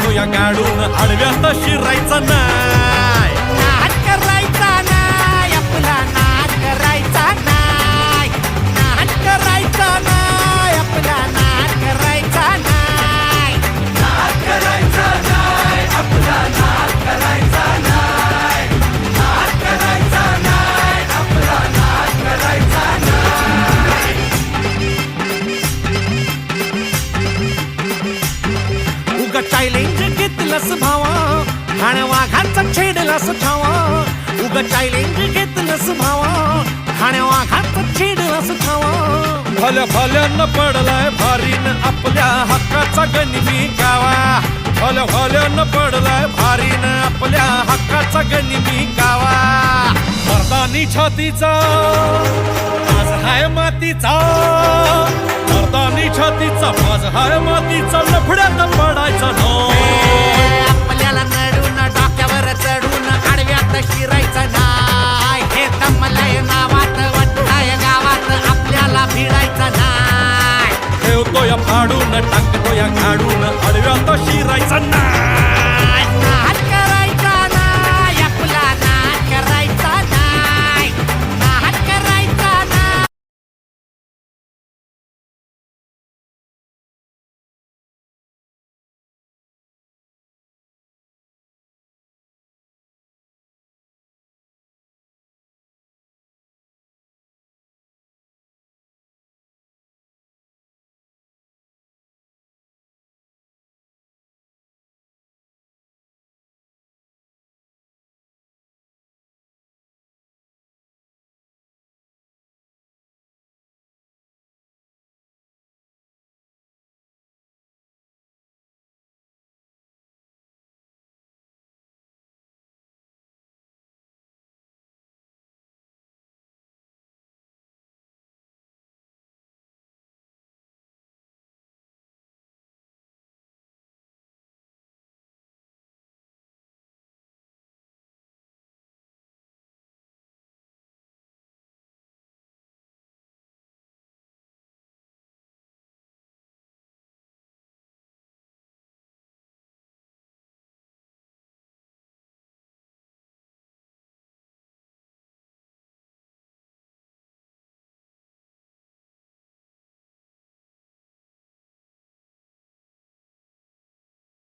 घेऊया गाडून आडव्यात शिरायचा नाही. नाद करायचा नाही आपला, नाद करायचा नाही, नाद करायचा नाही आपला, नाद करायचा नाही, नाद करायचा नाही आपला, नाद करायचा नाही, नाद करायचा नाही आपला, नाद करायचा नाही. उगा चॅलेंज घेतलंस भावा, ठाण्या वाघाचा छेडलास ठावा. उगा चॅलेंज घेतलंस भावा, ठाण्या वाघाचा छेडलास ठावा. भल्या भल्यानं पडलाय भारीन आपल्या हक्काचा गनिमी गावा. भल्या भल्यानं पडलाय भारीन आपल्या हक्काचा गनिमी गावा. मर्दानी छातीचा आज हाय मातीचा, मर्दानी छातीचा आज हाय मातीचा, लफड्यात पडाय